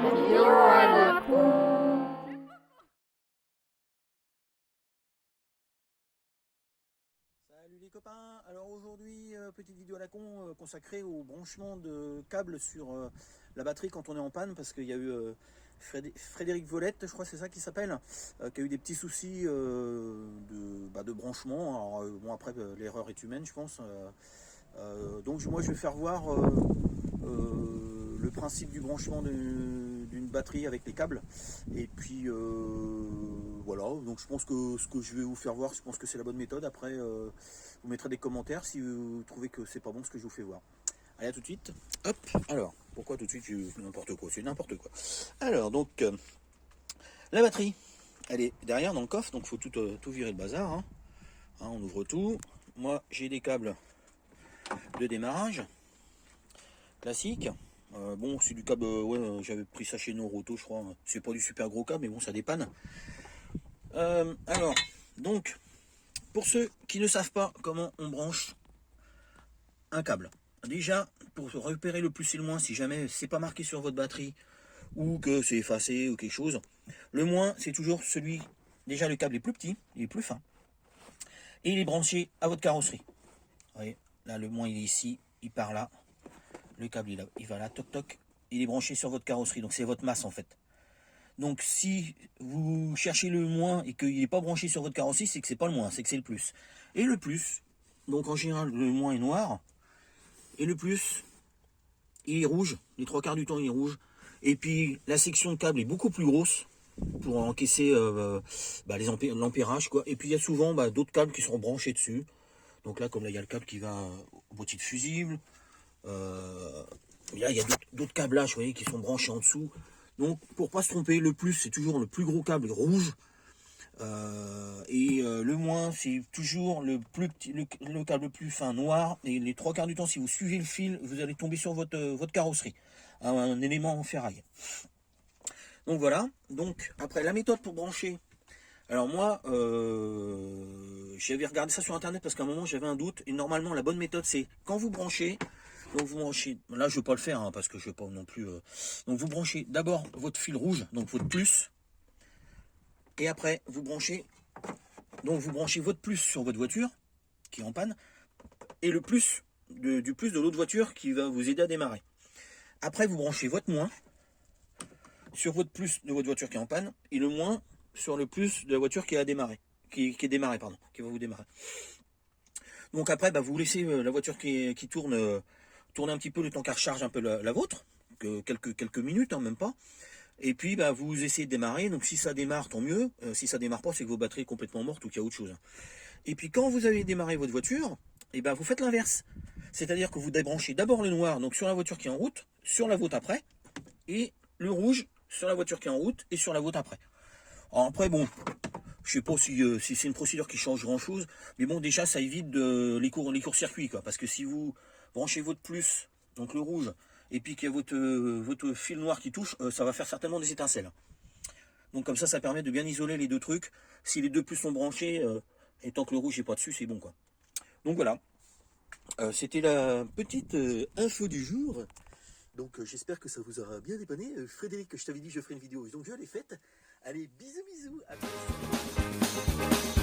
vidéo à la con. Salut les copains, alors aujourd'hui petite vidéo à la con consacrée au branchement de câbles sur la batterie quand on est en panne, parce qu'il y a eu Frédéric Volette, je crois que c'est ça qui s'appelle, qui a eu des petits soucis de branchement. Alors bon, après l'erreur est humaine, je pense. Donc moi je vais faire voir le principe du branchement d'une batterie avec les câbles, et puis voilà. Donc je pense que ce que je vais vous faire voir, je pense que c'est la bonne méthode. Après vous mettrez des commentaires si vous trouvez que c'est pas bon ce que je vous fais voir. Allez, à tout de suite. Hop. Alors pourquoi tout de suite, n'importe quoi, c'est n'importe quoi. Alors donc la batterie, elle est derrière dans le coffre, donc il faut tout virer le bazar, hein. On ouvre tout. Moi j'ai des câbles de démarrage classique. Bon, c'est du câble, ouais, j'avais pris ça chez Noroto, je crois. C'est pas du super gros câble, mais bon, ça dépanne. Alors, donc, pour ceux qui ne savent pas comment on branche un câble, déjà, pour repérer le plus et le moins, si jamais c'est pas marqué sur votre batterie ou que c'est effacé ou quelque chose, le moins, c'est toujours celui. Déjà, le câble est plus petit, il est plus fin, et il est branché à votre carrosserie. Vous voyez, là, le moins, il est ici, il part là. Le câble il va là, toc toc, il est branché sur votre carrosserie, donc c'est votre masse en fait. Donc si vous cherchez le moins et qu'il n'est pas branché sur votre carrosserie, c'est que c'est pas le moins, c'est que c'est le plus. Et le plus, donc en général le moins est noir, et le plus, il est rouge, les trois quarts du temps il est rouge. Et puis la section de câble est beaucoup plus grosse pour encaisser l'ampérage, quoi. Et puis il y a souvent d'autres câbles qui seront branchés dessus. Donc là, comme là il y a le câble qui va au boîtier de fusible. Là, il y a d'autres câblages, vous voyez, qui sont branchés en dessous. Donc, pour pas se tromper, le plus, c'est toujours le plus gros câble rouge. Le moins, c'est toujours le plus petit, le câble le plus fin noir. Et les trois quarts du temps, si vous suivez le fil, vous allez tomber sur votre carrosserie. Un élément en ferraille. Donc voilà. Donc, après, la méthode pour brancher. Alors moi, j'avais regardé ça sur internet parce qu'à un moment j'avais un doute. Et normalement, la bonne méthode, c'est quand vous branchez. Donc vous branchez, là je ne vais pas le faire, hein, parce que je ne vais pas non plus. Donc vous branchez d'abord votre fil rouge, donc votre plus. Et après vous branchez votre plus sur votre voiture qui est en panne. Et le plus du plus de l'autre voiture qui va vous aider à démarrer. Après vous branchez votre moins sur votre plus de votre voiture qui est en panne. Et le moins sur le plus de la voiture qui a démarré. Qui est démarré, pardon. Qui va vous démarrer. Donc après vous laissez la voiture qui tourne. Tournez un petit peu le temps qu'elle recharge un peu la vôtre, quelques minutes, hein, même pas. Et puis vous essayez de démarrer. Donc si ça démarre, tant mieux. Si ça démarre pas, c'est que vos batteries sont complètement mortes ou qu'il y a autre chose. Et puis quand vous avez démarré votre voiture, vous faites l'inverse. C'est-à-dire que vous débranchez d'abord le noir, donc sur la voiture qui est en route, sur la vôtre après, et le rouge sur la voiture qui est en route et sur la vôtre après. Alors après, bon, je sais pas si c'est une procédure qui change grand-chose, mais bon, déjà ça évite les courts-circuits, quoi. Parce que si vous branchez votre plus, donc le rouge, et puis qu'il y a votre fil noir qui touche, ça va faire certainement des étincelles. Donc comme ça permet de bien isoler les deux trucs. Si les deux plus sont branchés, et tant que le rouge n'est pas dessus, c'est bon, quoi. Donc voilà, c'était la petite info du jour. Donc j'espère que ça vous aura bien dépanné. Frédéric, je t'avais dit que je ferais une vidéo, donc je l'ai faite. Allez, bisous bisous, à plus.